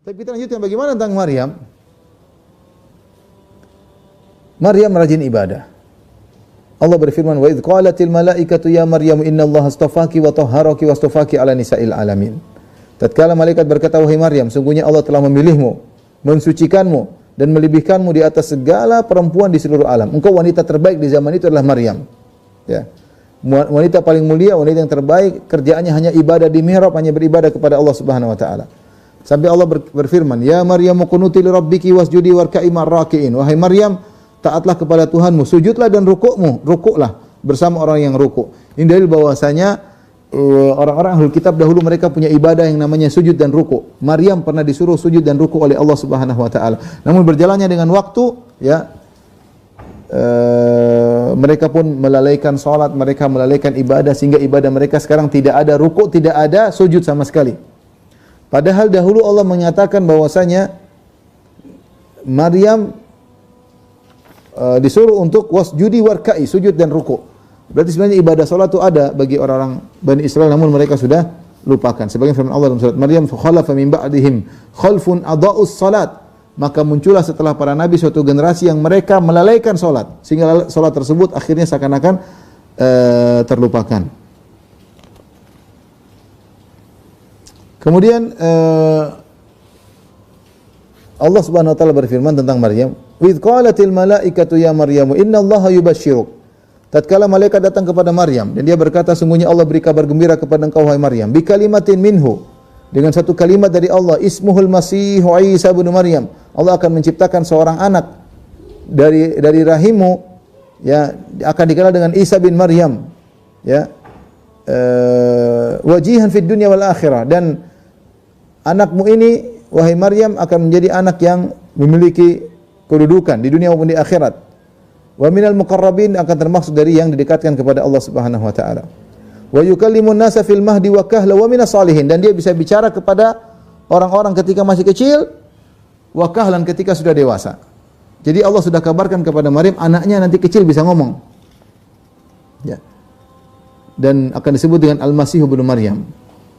Tapi kita lanjutkan bagaimana tentang Maryam. Maryam rajin ibadah. Allah berfirman, "Wa idz qalatil malaikatu ya Maryam innallaha astafaki wa tahharaki wa astafaki 'ala nisa'il alamin." Tatkala malaikat berkata, "Wahai Maryam, sungguhnya Allah telah memilihmu, mensucikanmu dan melebihkanmu di atas segala perempuan di seluruh alam. Engkau wanita terbaik di zaman itu adalah Maryam." Ya. Wanita paling mulia, wanita yang terbaik, kerjaannya hanya ibadah di mihrab, hanya beribadah kepada Allah Subhanahu wa taala. Sampai Allah berfirman, "Ya Maryam qunuti li rabbiki wasjudi warka'i ma'ar-raki'in." Wahai Maryam, taatlah kepada Tuhanmu, sujudlah dan rukuklah bersama orang yang rukuk. Ini dalil bahwasanya orang-orang Ahlul Kitab dahulu mereka punya ibadah yang namanya sujud dan rukuk. Maryam pernah disuruh sujud dan rukuk oleh Allah Subhanahu wa taala. Namun berjalannya dengan waktu, ya, mereka pun melalaikan salat, mereka melalaikan ibadah sehingga ibadah mereka sekarang tidak ada rukuk, tidak ada sujud sama sekali. Padahal dahulu Allah menyatakan bahwasanya Maryam disuruh untuk wasjudi warka'i, sujud dan rukuk. Berarti sebenarnya ibadah salat itu ada bagi orang-orang Bani Israel, namun mereka sudah lupakan. Sebagian firman Allah dalam surat Maryam, "Fa khalafa min ba'dihim khalfun adha'us salat." Maka muncullah setelah para nabi suatu generasi yang mereka melalaikan salat, sehingga salat tersebut akhirnya seakan-akan terlupakan. Kemudian Allah Subhanahu wa taala berfirman tentang Maryam, "Widz qalatil malaikatu ya Maryam innallaha yubashshiruk." Tatkala malaikat datang kepada Maryam dan dia berkata, sungguhnya Allah beri kabar gembira kepada engkau wahai Maryam, bi kalimatin minhu, dengan satu kalimat dari Allah, ismuhul Masih Isa bin Maryam. Allah akan menciptakan seorang anak dari rahimmu, ya, akan dikenal dengan Isa bin Maryam, ya. Wajihan fid dunya wal akhirah, dan anakmu ini wahai Maryam akan menjadi anak yang memiliki kedudukan di dunia maupun di akhirat. Wa minal muqarrabin, akan termasuk dari yang didekatkan kepada Allah Subhanahu wa taala. Wa yukallimun nasa fil mahdi wa kahla wa minas salihin, dan dia bisa bicara kepada orang-orang ketika masih kecil, wa kahlan ketika sudah dewasa. Jadi Allah sudah kabarkan kepada Maryam anaknya nanti kecil bisa ngomong. Ya. Dan akan disebut dengan Al-Masih ibnu Maryam.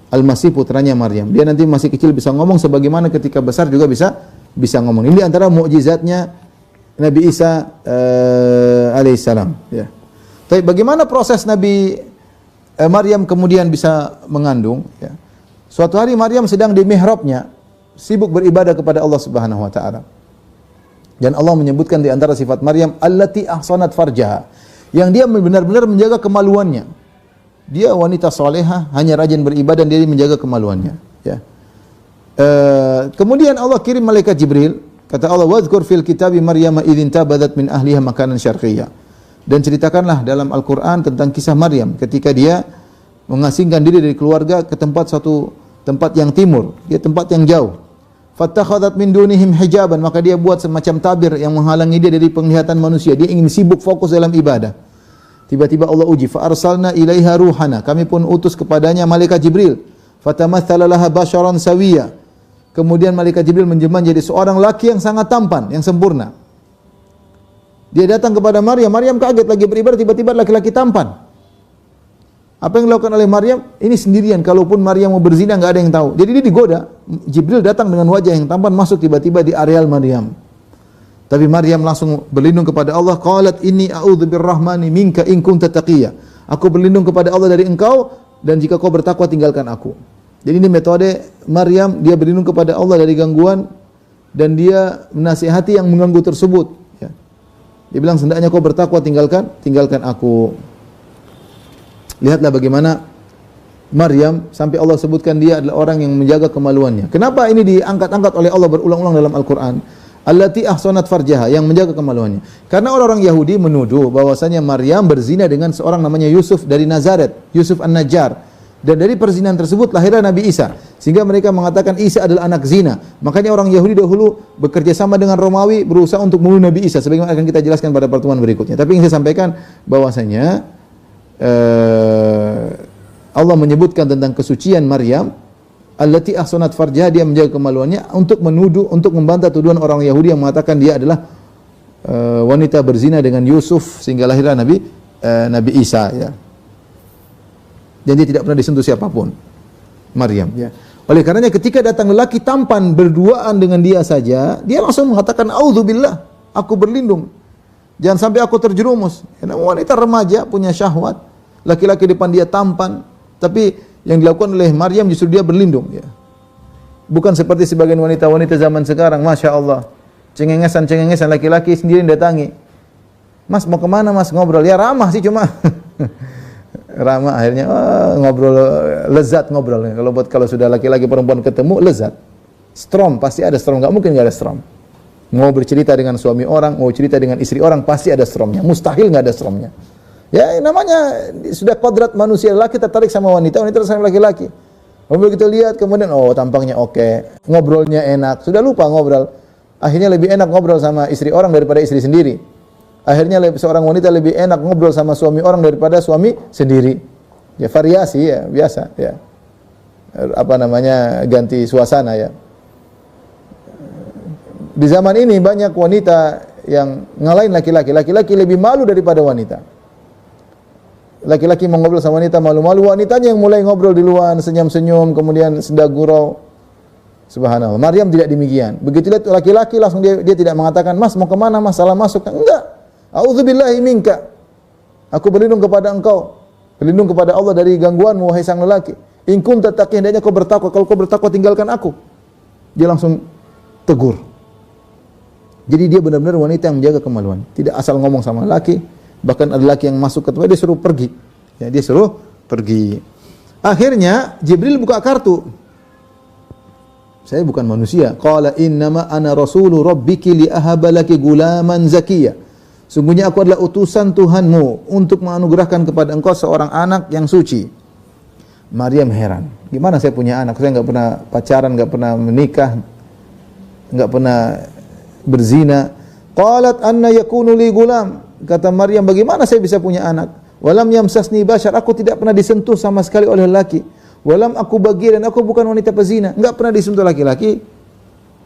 Al-Masih putranya Maryam. Dia nanti masih kecil bisa ngomong sebagaimana ketika besar juga bisa ngomong. Ini antara mukjizatnya Nabi Isa alaihissalam, ya. Tapi bagaimana proses Nabi Maryam kemudian bisa mengandung, ya. Suatu hari Maryam sedang di mihrabnya sibuk beribadah kepada Allah Subhanahu wa taala. Dan Allah menyebutkan di antara sifat Maryam allati ahsanat farjaha, yang dia benar-benar menjaga kemaluannya. Dia wanita salehah, hanya rajin beribadah dan dia menjaga kemaluannya, ya. Kemudian Allah kirim malaikat Jibril. Kata Allah, "Wadhkur fil kitabi Maryam idzin tabadat min ahliha makanan syarqiyyah." Dan ceritakanlah dalam Al-Qur'an tentang kisah Maryam ketika dia mengasingkan diri dari keluarga ke satu tempat yang timur, dia tempat yang jauh. Fattakhadhat min dunihim hijaban, maka dia buat semacam tabir yang menghalangi dia dari penglihatan manusia. Dia ingin sibuk fokus dalam ibadah. Tiba-tiba Allah uji, fa arsalna ilaiha ruhana, kami pun utus kepadanya malaikat Jibril. Fatamatsala laha basharan sawiyya. Kemudian malaikat Jibril menjelma jadi seorang laki yang sangat tampan, yang sempurna. Dia datang kepada Maryam. Maryam kaget lagi beribadah, tiba-tiba laki-laki tampan. Apa yang dilakukan oleh Maryam? Ini sendirian. Kalaupun Maryam mau berzina, enggak ada yang tahu. Jadi dia digoda. Jibril datang dengan wajah yang tampan, masuk tiba-tiba di areal Maryam. Tapi Maryam langsung berlindung kepada Allah. Qalat inni a'udzu birrahmani minka in kunta taqiyya. Aku berlindung kepada Allah dari engkau, dan jika kau bertakwa tinggalkan aku. Jadi ini metode Maryam, dia berlindung kepada Allah dari gangguan dan dia menasihati yang mengganggu tersebut, ya. Dia bilang, hendaknya kau bertakwa, tinggalkan aku. Lihatlah bagaimana Maryam sampai Allah sebutkan dia adalah orang yang menjaga kemaluannya. Kenapa ini diangkat-angkat oleh Allah berulang-ulang dalam Al-Qur'an? Allati ahsanat farjaha, yang menjaga kemaluannya. Karena orang-orang Yahudi menuduh bahwasanya Maryam berzina dengan seorang namanya Yusuf dari Nazaret, Yusuf An-Najjar. Dan dari perzinahan tersebut lahirlah Nabi Isa. Sehingga mereka mengatakan Isa adalah anak zina. Makanya orang Yahudi dahulu bekerja sama dengan Romawi berusaha untuk membunuh Nabi Isa. Sebagaimana akan kita jelaskan pada pertemuan berikutnya. Tapi yang saya sampaikan bahwasanya Allah menyebutkan tentang kesucian Maryam, allati ahsanat farjaha, dia menjaga kemaluannya, untuk menuduh, untuk membantah tuduhan orang Yahudi yang mengatakan dia adalah wanita berzina dengan Yusuf sehingga lahirlah Nabi Isa, ya. dan dia tidak pernah disentuh siapapun. Maryam, ya. Oleh karenanya ketika datang lelaki tampan berduaan dengan dia saja, dia langsung mengatakan auzubillah, aku berlindung. Jangan sampai aku terjerumus. Karena wanita remaja punya syahwat, laki-laki depan dia tampan, tapi yang dilakukan oleh Maryam justru dia berlindung, ya. Bukan seperti sebagian wanita-wanita zaman sekarang, Masya Allah, cengengesan laki-laki sendiri yang datangi. Mas mau kemana mas? Ngobrol. Ya ramah sih cuma ramah akhirnya ngobrol, lezat ngobrol. Kalau sudah laki-laki perempuan ketemu lezat. Strom pasti ada strom, enggak mungkin enggak ada strom. Mau bercerita dengan suami orang, mau cerita dengan istri orang pasti ada stromnya. Mustahil enggak ada stromnya. Ya namanya sudah kodrat manusia, laki tertarik sama wanita, wanita tertarik sama laki-laki. Kemudian kita lihat kemudian tampangnya oke, ngobrolnya enak, sudah lupa ngobrol. Akhirnya lebih enak ngobrol sama istri orang daripada istri sendiri. Akhirnya seorang wanita lebih enak ngobrol sama suami orang daripada suami sendiri. Ya variasi ya, biasa ya. Apa namanya, ganti suasana ya. Di zaman ini banyak wanita yang ngalahin laki-laki. Laki-laki lebih malu daripada wanita. Laki-laki mau ngobrol sama wanita malu-malu, wanitanya yang mulai ngobrol duluan, senyum-senyum, kemudian senda gurau. Subhanallah. Maryam tidak demikian. Begitu lihat laki-laki langsung dia tidak mengatakan, "Mas mau kemana mas? Salah masuk." Enggak. A'udzubillahi minka. Aku berlindung kepada engkau. Berlindung kepada Allah dari gangguanmu wahai sang lelaki. In kunta taqiyyan, hendaknya kau bertakwa. Kalau kau bertakwa tinggalkan aku. Dia langsung tegur. Jadi dia benar-benar wanita yang menjaga kemaluan. Tidak asal ngomong sama lelaki. Bahkan ada lelaki yang masuk ke tempat dia suruh pergi. Ya, dia suruh pergi. Akhirnya Jibril buka kartu. Saya bukan manusia. Qala innama ana rasulu rabbiki li ahaba laki gulaman zakiyya. Sungguhnya aku adalah utusan Tuhanmu untuk menganugerahkan kepada engkau seorang anak yang suci. Maryam heran. Gimana saya punya anak? Saya enggak pernah pacaran, enggak pernah menikah, enggak pernah berzina. Qalat anna yakunu li gulam. Kata Maryam, bagaimana saya bisa punya anak? Walam yamsasni bashar, aku tidak pernah disentuh sama sekali oleh laki. Walam aku bagi, dan aku bukan wanita pezina. Enggak pernah disentuh laki-laki.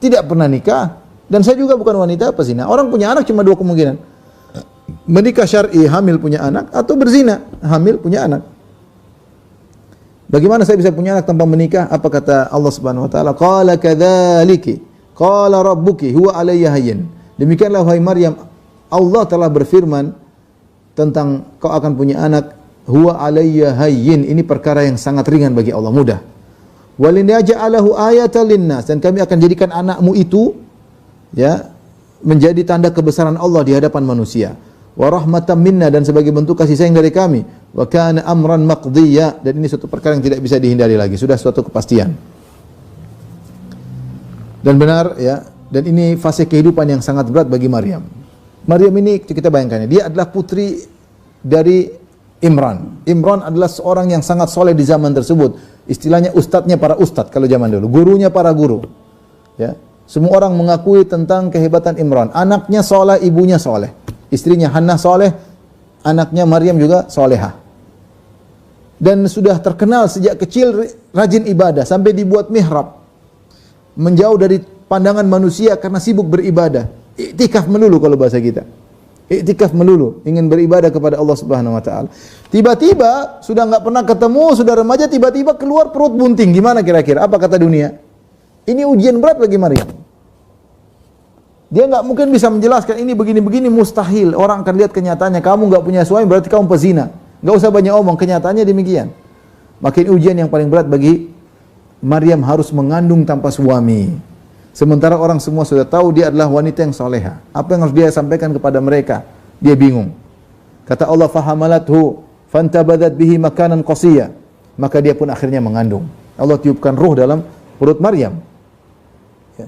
Tidak pernah nikah. Dan saya juga bukan wanita pezina. Orang punya anak cuma dua kemungkinan. Menikah syar'i, hamil punya anak, atau berzina, hamil punya anak. Bagaimana saya bisa punya anak tanpa menikah? Apa kata Allah Subhanahu wa taala? Qala kadzaliki qala rabbuki huwa alayya hayyin. Demikianlah wahai Maryam, Allah telah berfirman tentang kau akan punya anak, huwa alayya hayyin. Ini perkara yang sangat ringan bagi Allah, mudah. Walinaja'alahu ayatan linnas, dan kami akan jadikan anakmu itu ya menjadi tanda kebesaran Allah di hadapan manusia. Wa rahmatan minna, dan sebagai bentuk kasih sayang dari kami. Wa kana amran maqdiyya, dan ini suatu perkara yang tidak bisa dihindari lagi, sudah suatu kepastian. Dan benar ya, dan ini fase kehidupan yang sangat berat bagi Maryam. Maryam ini kita bayangkan, dia adalah putri dari Imran. Imran adalah seorang yang sangat soleh di zaman tersebut. Istilahnya ustadznya para ustadz kalau zaman dulu, gurunya para guru. Ya, semua orang mengakui tentang kehebatan Imran. Anaknya soleh, ibunya soleh. Istrinya Hannah soleh, anaknya Maryam juga solehah. Dan sudah terkenal sejak kecil rajin ibadah sampai dibuat mihrab. Menjauh dari pandangan manusia karena sibuk beribadah. Iktikaf melulu kalau bahasa kita. Iktikaf melulu, ingin beribadah kepada Allah Subhanahu wa taala. Tiba-tiba sudah enggak pernah ketemu, sudah remaja, tiba-tiba keluar perut bunting. Gimana kira-kira? Apa kata dunia? Ini ujian berat bagi Maryam. Dia enggak mungkin bisa menjelaskan ini begini-begini, mustahil. Orang akan lihat kenyataannya, kamu enggak punya suami berarti kamu pezina. Enggak usah banyak omong, kenyataannya demikian. Makin ujian yang paling berat bagi Maryam harus mengandung tanpa suami. Sementara orang semua sudah tahu dia adalah wanita yang soleha. Apa yang harus dia sampaikan kepada mereka? Dia bingung. Kata Allah, fahamalathu fantabadat bihi makanan qasiyya. Maka dia pun akhirnya mengandung. Allah tiupkan ruh dalam perut Maryam. Ya.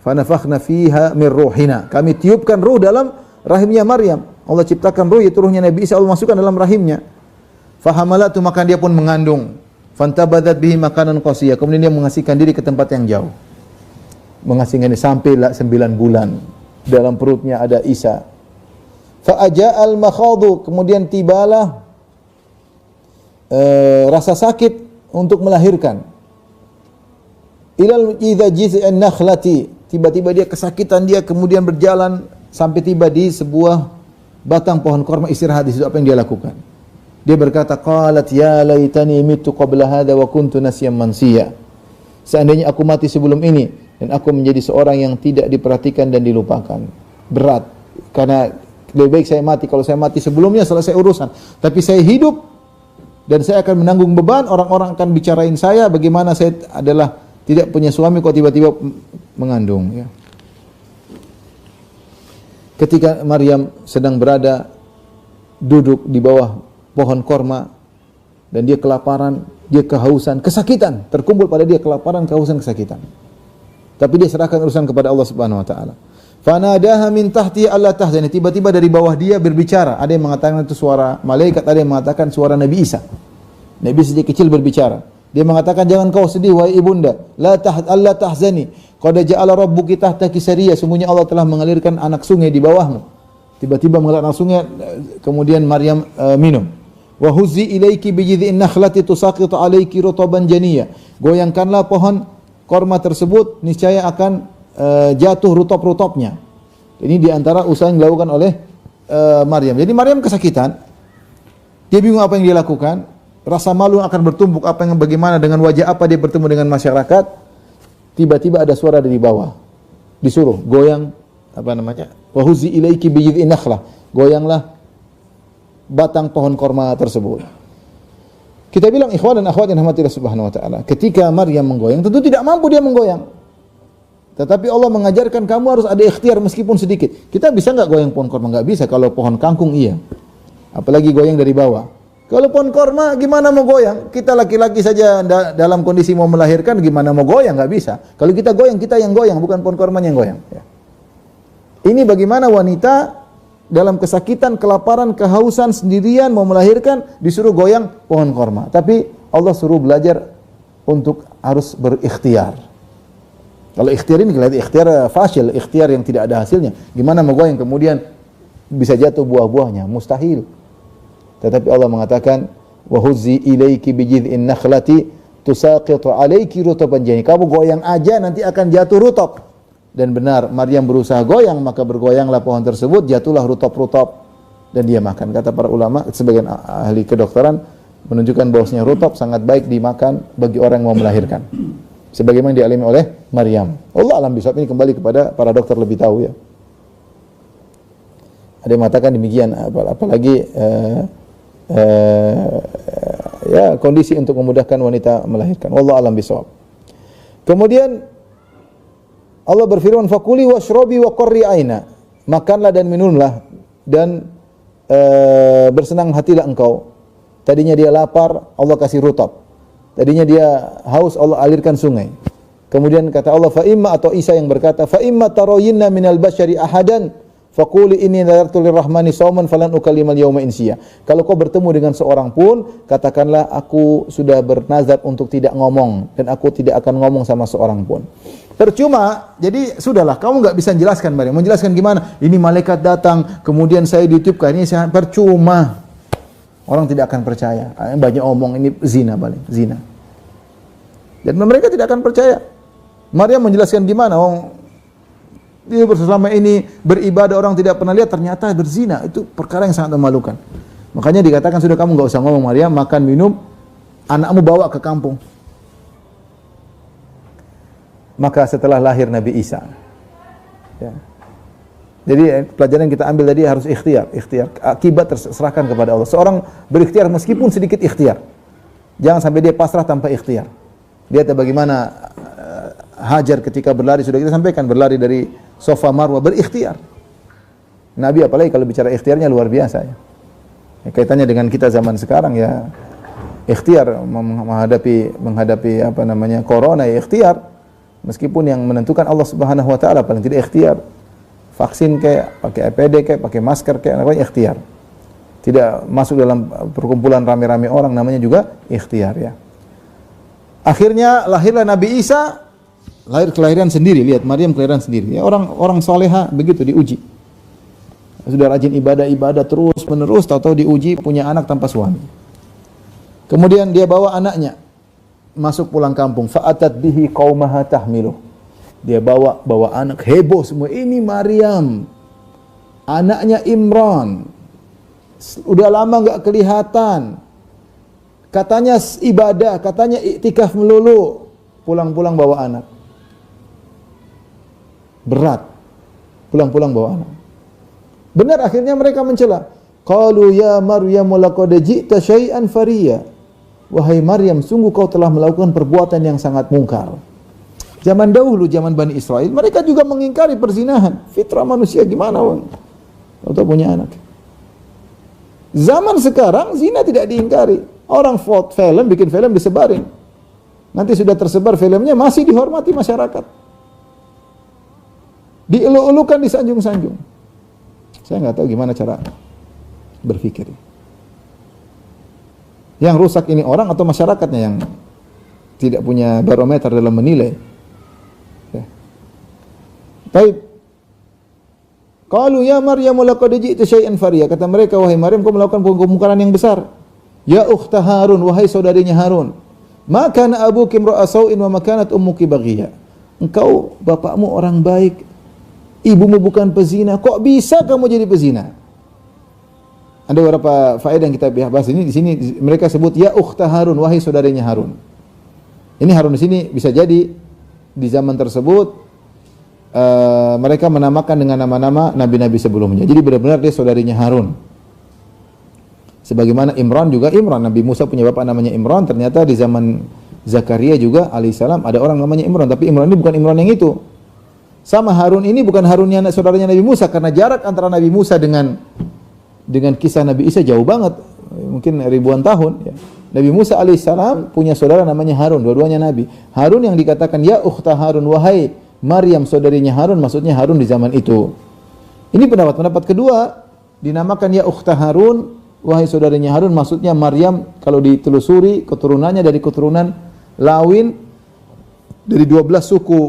Fanafakhna fiha min ruhina. Kami tiupkan ruh dalam rahimnya Maryam. Allah ciptakan ruh, yaitu ruhnya Nabi Isa, Allah masukkan dalam rahimnya. Fahamalathu, maka dia pun mengandung. Fantabadat bihi makanan qasiyya. Kemudian dia mengasihkan diri ke tempat yang jauh. Mengasihkan diri sampailah 9 bulan. Dalam perutnya ada Isa. Fa'aja'al makhadu. Kemudian tibalah rasa sakit untuk melahirkan. Ilal idza jiz'an nakhlati. Tiba-tiba dia kesakitan, dia kemudian berjalan sampai tiba di sebuah batang pohon korma, istirahat di situ. Apa yang dia lakukan? Dia berkata, qalat ya laitani mittu qabla hadha wa kuntu nasyan mansiya. Seandainya aku mati sebelum ini dan aku menjadi seorang yang tidak diperhatikan dan dilupakan. Berat, karena lebih baik saya mati. Kalau saya mati sebelumnya selesai urusan. Tapi saya hidup dan saya akan menanggung beban. Orang-orang akan bicarain saya bagaimana saya adalah tidak punya suami kok tiba-tiba mengandung. Ya. Ketika Maryam sedang berada duduk di bawah pohon korma dan dia kelaparan, dia kehausan, kesakitan, terkumpul pada dia kelaparan, kehausan, kesakitan. Tapi dia serahkan urusan kepada Allah Subhanahu wa taala. Fanadaha min tahti alla tahzani. Tiba-tiba dari bawah dia berbicara. Ada yang mengatakan itu suara malaikat, ada yang mengatakan suara Nabi Isa. Nabi Isa sejak kecil berbicara. Dia mengatakan, jangan kau sedih wahai ibunda. Alla tahzani. Qad ja'ala rabbuki tahtaki sariya. Sungguhnya Allah telah mengalirkan anak sungai di bawahmu. Tiba-tiba mengalir anak sungai, kemudian Maryam minum. Wa huzzi ilaiki bi jidhi'in nakhlati tusaqitu alayki rutaban janiyya. Goyangkanlah pohon korma tersebut, niscaya akan jatuh rutop-rutopnya. Ini diantara usaha yang dilakukan oleh Maryam. Jadi Maryam kesakitan, dia bingung apa yang dia lakukan, rasa malu akan bertumbuk, bagaimana dengan wajah apa dia bertemu dengan masyarakat. Tiba-tiba ada suara dari bawah, disuruh goyang wa huzzi ilaiki bi jid'in nakhlah, goyanglah batang pohon korma tersebut. Kita bilang ikhwan dan akhwat yang dirahmati Allah Subhanahu wa taala, ketika Maryam menggoyang tentu tidak mampu dia menggoyang. Tetapi Allah mengajarkan kamu harus ada ikhtiar meskipun sedikit. Kita bisa enggak goyang pohon korma? Enggak bisa. Kalau pohon kangkung iya. Apalagi goyang dari bawah. Kalau pohon korma gimana mau goyang? Kita laki-laki saja dalam kondisi mau melahirkan gimana mau goyang? Enggak bisa. Kalau kita goyang, kita yang goyang, bukan pohon kormanya yang goyang. Ya. Ini bagaimana wanita dalam kesakitan, kelaparan, kehausan, sendirian mau melahirkan, disuruh goyang pohon korma. Tapi Allah suruh belajar untuk harus berikhtiar. Kalau ikhtiar ini kelihatan ikhtiar fasil, ikhtiar yang tidak ada hasilnya. Gimana mau goyang kemudian bisa jatuh buah-buahnya? Mustahil. Tetapi Allah mengatakan, wa huzzi ilaiki bi jid'in nakhlati tusaqitu alayki rutaban janiyya. Kamu goyang aja nanti akan jatuh rutop. Dan benar, Maryam berusaha goyang, maka bergoyanglah pohon tersebut, jatuhlah rutop-rutop dan dia makan. Kata para ulama, sebagian ahli kedokteran menunjukkan bahwasanya rutop sangat baik dimakan bagi orang yang mau melahirkan. Sebagaimana dialami oleh Maryam. Allah alam bisawab, ini kembali kepada para dokter lebih tahu ya. Ada yang mengatakan demikian, apalagi ya kondisi untuk memudahkan wanita melahirkan. Wallahu alam bisawab. Kemudian Allah berfirman, fakuli washrobi wa qarri aina. Makanlah dan minumlah dan bersenang hatilah engkau. Tadinya dia lapar, Allah kasih rutop. Tadinya dia haus, Allah alirkan sungai. Kemudian kata Allah, fa imma, atau Isa yang berkata, fa imma taroyinna minal bashari ahadan faquli inni nadartu lirrahmani shauman falan ukallimal yauma insiya. Kalau kau bertemu dengan seorang pun, katakanlah aku sudah bernazar untuk tidak ngomong dan aku tidak akan ngomong sama seorang pun. Percuma, jadi sudahlah, kamu enggak bisa menjelaskan, Maryam. Menjelaskan gimana? Ini malaikat datang, kemudian saya dititipkan, ini saya percuma. Orang tidak akan percaya. Banyak omong, ini zina paling, zina. Dan mereka tidak akan percaya. Maryam menjelaskan gimana? Dia selama ini beribadah, orang tidak pernah lihat, ternyata berzina. Itu perkara yang sangat memalukan. Makanya dikatakan, sudah kamu enggak usah ngomong Maryam, makan, minum, anakmu bawa ke kampung. Maka setelah lahir Nabi Isa, ya. Jadi pelajaran yang kita ambil tadi harus ikhtiar. Akibat terserahkan kepada Allah. Seorang berikhtiar meskipun sedikit ikhtiar. Jangan sampai dia pasrah tanpa ikhtiar. Lihat bagaimana Hajar ketika berlari, sudah kita sampaikan, berlari dari Safa Marwah, berikhtiar. Nabi apalagi kalau bicara ikhtiarnya luar biasa ya. Kaitannya dengan kita zaman sekarang ya, ikhtiar menghadapi corona ya ikhtiar. Meskipun yang menentukan Allah Subhanahu wa taala, paling tidak ikhtiar. Vaksin kayak, pakai APD kayak, pakai masker kayak, namanya ikhtiar. Tidak masuk dalam perkumpulan rame-rame orang, namanya juga ikhtiar ya. Akhirnya lahirlah Nabi Isa, lahir kelahiran sendiri. Lihat, Maryam kelahiran sendiri. Ya, orang soleha begitu diuji. Sudah rajin ibadah terus menerus, tahu-tahu diuji punya anak tanpa suami. Kemudian dia bawa anaknya masuk pulang kampung. Fa'atat bihi qaumaha tahmiluh. Dia bawa anak, heboh semua. Ini Maryam, anaknya Imran. Udah lama enggak kelihatan. Katanya ibadah, katanya iktikaf melulu. Pulang-pulang bawa anak. Berat. Pulang-pulang bawa anak. Benar, akhirnya mereka mencela. Qalu ya Maryam laqad ji'ta syai'an fariya. Wahai Maryam, sungguh kau telah melakukan perbuatan yang sangat mungkar. Zaman dahulu, zaman Bani Israel, mereka juga mengingkari perzinahan. Fitrah manusia gimana, Bang? Atau punya anak. Zaman sekarang zina tidak diingkari. Orang film, bikin film disebarin. Nanti sudah tersebar filmnya masih dihormati masyarakat. Dielu-elukan, disanjung-sanjung. Saya nggak tahu gimana cara berpikir. Yang rusak ini orang atau masyarakatnya yang tidak punya barometer dalam menilai. Ya. Baik. Qalu ya Maryam laqad ji'ti syai'an fariya. Kata mereka, wahai Maryam, kau melakukan kemungkaran yang besar. Ya ukhta Harun, wahai saudarinya Harun. Ma kana abuki imra'a sau'in wa ma kanat ummuki baghiyah. Engkau bapakmu orang baik, ibumu bukan pezina. Kok bisa kamu jadi pezina? Ada beberapa faedah yang kita bahas ini. Di sini mereka sebut ya ukhta Harun, wahai saudarinya Harun. Ini Harun di sini bisa jadi di zaman tersebut mereka menamakan dengan nama-nama nabi-nabi sebelumnya. Jadi benar-benar dia saudarinya Harun. Sebagaimana Imran juga, Nabi Musa punya bapak namanya Imran. Ternyata di zaman Zakaria juga alaihissalam ada orang namanya Imran. Tapi Imran ini bukan Imran yang itu. Sama Harun ini bukan Harunnya saudaranya Nabi Musa. Karena jarak antara Nabi Musa dengan kisah Nabi Isa jauh banget. Mungkin ribuan tahun. Ya. Nabi Musa alaihissalam punya saudara namanya Harun. Dua-duanya Nabi. Harun yang dikatakan ya ukhta Harun, wahai Maryam saudarinya Harun, maksudnya Harun di zaman itu. Ini pendapat kedua, dinamakan ya ukhta Harun, wahai saudarinya Harun, maksudnya Maryam kalau ditelusuri keturunannya dari keturunan Lawin dari 12 suku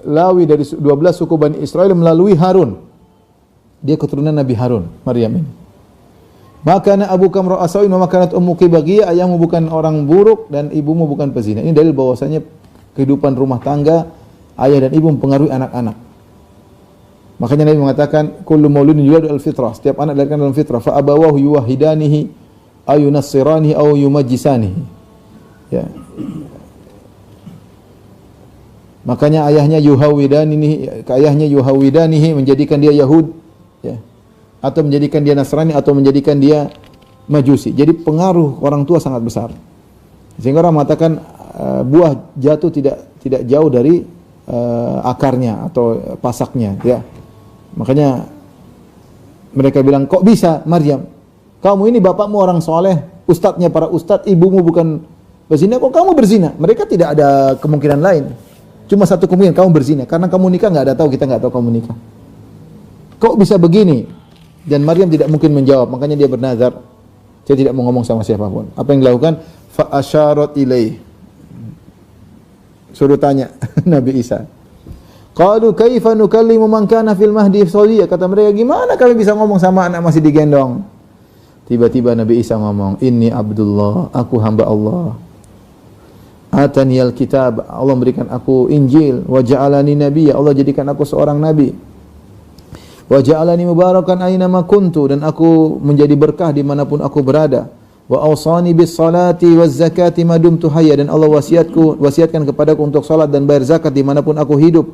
Lawi, dari 12 suku Bani Israel melalui Harun. Dia keturunan Nabi Harun, Maryam ini. Maka abuka imra'a sau'in wa makanat ummuki baghiyah, ayahmu bukan orang buruk dan ibumu bukan pezina. Ini dalil bahwasanya kehidupan rumah tangga ayah dan ibu mempengaruhi anak-anak. Makanya Nabi mengatakan kullu mauludin yuladu al-fitrah, setiap anak dilahirkan dalam fitrah, fa abawahu yuwahhidanihi aw yunassiranihi aw yumajjisanihi. Ya. Makanya ayahnya yuhawidanihi menjadikan dia Yahud, ya. Atau menjadikan dia Nasrani atau menjadikan dia Majusi. Jadi pengaruh orang tua sangat besar. Sehingga orang mengatakan buah jatuh tidak jauh dari akarnya atau pasaknya, ya. Makanya mereka bilang, kok bisa Maryam? Kamu ini bapakmu orang soleh, ustadznya para ustadz, ibumu bukan berzina, kok kamu berzina? Mereka tidak ada kemungkinan lain. Cuma satu kemungkinan, kamu berzina. Karena kamu nikah kita nggak tahu kamu nikah. Kok bisa begini? Dan Maryam tidak mungkin menjawab, makanya dia bernazar, saya tidak mau ngomong sama siapapun. Apa yang dilakukan? Fa asyarat ilaih. Suruh tanya Nabi Isa. Qalu kaifa nukallimu man kana fil mahdi sawiyya? Kata mereka, gimana kami bisa ngomong sama anak masih digendong? Tiba-tiba Nabi Isa ngomong, inni Abdullah, aku hamba Allah. Ataniyal kitab, Allah berikan aku Injil, wa ja'alani nabiyya, Allah jadikan aku seorang nabi. Wa ja'alani mubarakan aina ma kuntu, dan aku menjadi berkah dimanapun aku berada. Wa awsani bis salati waz zakati ma dumtu hayya, dan Allah wasiatkan kepadaku untuk salat dan bayar zakat dimanapun aku hidup.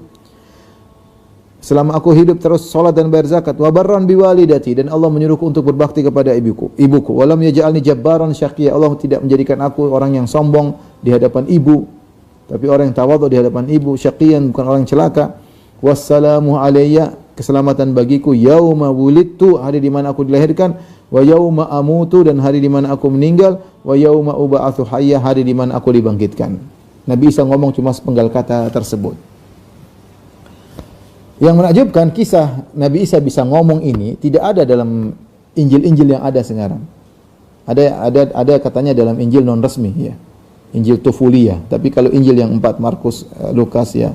Selama aku hidup terus salat dan bayar zakat. Wa barran biwalidati, dan Allah menyuruhku untuk berbakti kepada ibuku. Walam yaj'alni jabbaran syaqiyya, Allah tidak menjadikan aku orang yang sombong di hadapan ibu, tapi orang yang tawadhu di hadapan ibu. Syaqiyan, bukan orang yang celaka. Wassalamu alayya, keselamatan bagiku yauma wulidtu, hari di mana aku dilahirkan, wa yauma amutu, dan hari di mana aku meninggal, wa yauma ub'atsu hayya, hari di mana aku dibangkitkan. Nabi Isa ngomong cuma sepenggal kata tersebut. Yang menakjubkan, kisah Nabi Isa bisa ngomong ini tidak ada dalam Injil-Injil yang ada sekarang. Ada katanya dalam Injil non resmi, ya. Injil Tufulia. Tapi kalau Injil yang 4, Markus, Lukas, ya,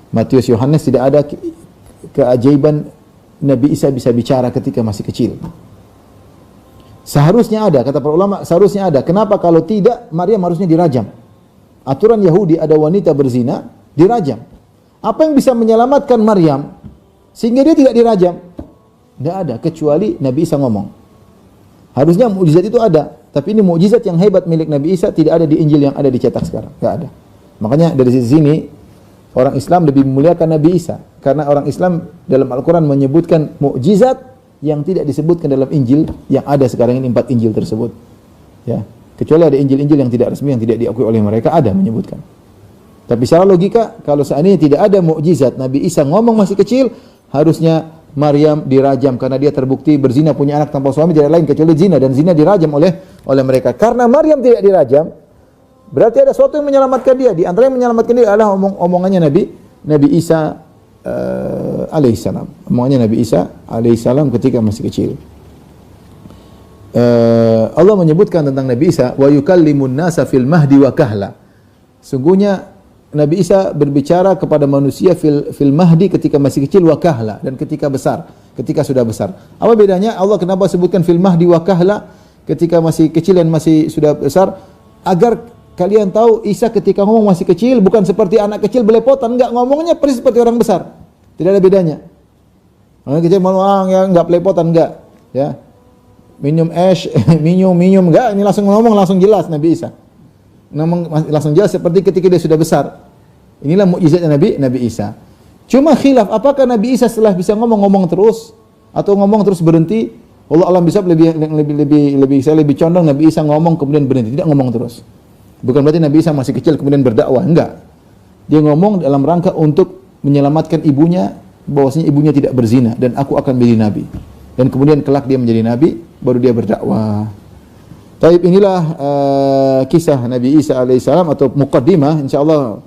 Matius, Yohanes, tidak ada keajaiban Nabi Isa bisa bicara ketika masih kecil. Seharusnya ada, kata para ulama, seharusnya ada. Kenapa kalau tidak Maryam harusnya dirajam? Aturan Yahudi, ada wanita berzina dirajam. Apa yang bisa menyelamatkan Maryam sehingga dia tidak dirajam? Tidak ada, kecuali Nabi Isa ngomong. Harusnya mukjizat itu ada, tapi ini mukjizat yang hebat milik Nabi Isa tidak ada di Injil yang ada dicetak sekarang, enggak ada. Makanya dari sini orang Islam lebih memuliakan Nabi Isa karena orang Islam dalam Al-Qur'an menyebutkan mukjizat yang tidak disebutkan dalam Injil yang ada sekarang ini 4 Injil tersebut. Ya, kecuali ada Injil-Injil yang tidak resmi yang tidak diakui oleh mereka ada menyebutkan. Tapi secara logika kalau seandainya tidak ada mukjizat Nabi Isa ngomong masih kecil, harusnya Maryam dirajam karena dia terbukti berzina punya anak tanpa suami tidak lain kecuali zina dan zina dirajam oleh mereka. Karena Maryam tidak dirajam, berarti ada sesuatu yang menyelamatkan dia. Di antara yang menyelamatkan dia adalah omongannya Nabi Isa alaihissalam. Omongannya Nabi Isa alaihissalam ketika masih kecil. Allah menyebutkan tentang Nabi Isa wa yukallimun nasa fil mahdi wa kahla. Sungguhnya Nabi Isa berbicara kepada manusia fil mahdi ketika masih kecil wa kahla dan ketika besar, ketika sudah besar. Apa bedanya? Allah kenapa sebutkan fil mahdi wa kahla ketika masih kecil dan masih sudah besar? Agar kalian tahu Isa ketika ngomong masih kecil bukan seperti anak kecil belepotan, enggak, ngomongnya persis seperti orang besar. Tidak ada bedanya. Anak kecil mau yang enggak belepotan enggak, ya. Minum es, minum enggak, ini langsung ngomong langsung jelas Nabi Isa. Langsung jelas seperti ketika dia sudah besar. Inilah mukjizatnya Nabi Isa. Cuma khilaf, apakah Nabi Isa setelah bisa ngomong terus atau ngomong terus berhenti? Allah alam bisa saya lebih condong Nabi Isa ngomong kemudian berhenti, tidak ngomong terus. Bukan berarti Nabi Isa masih kecil kemudian berdakwah, enggak. Dia ngomong dalam rangka untuk menyelamatkan ibunya, bahwasanya ibunya tidak berzina dan aku akan menjadi nabi. Dan kemudian kelak dia menjadi nabi, baru dia berdakwah. Taib, inilah kisah Nabi Isa alaihissalam atau muqaddimah. Insyaallah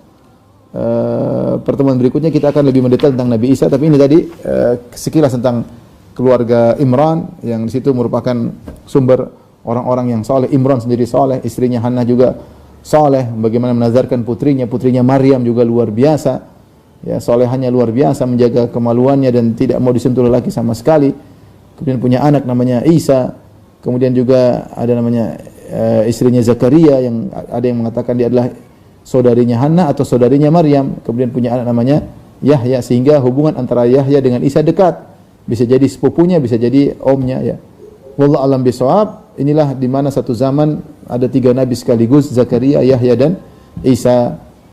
pertemuan berikutnya kita akan lebih mendetail tentang Nabi Isa. Tapi ini tadi sekilas tentang keluarga Imran yang di situ merupakan sumber orang-orang yang saleh. Imran sendiri saleh, istrinya Hannah juga saleh. Bagaimana menazarkan putrinya Maryam juga luar biasa. Ya, solehannya luar biasa, menjaga kemaluannya dan tidak mau disentuh lelaki sama sekali. Kemudian punya anak namanya Isa. Kemudian juga ada namanya istrinya Zakaria yang ada yang mengatakan dia adalah saudarinya Hannah atau saudarinya Maryam. Kemudian punya anak namanya Yahya, sehingga hubungan antara Yahya dengan Isa dekat. Bisa jadi sepupunya, bisa jadi omnya, ya. Wallahu a'lam bishawab. Inilah di mana satu zaman ada 3 nabi sekaligus, Zakaria, Yahya dan Isa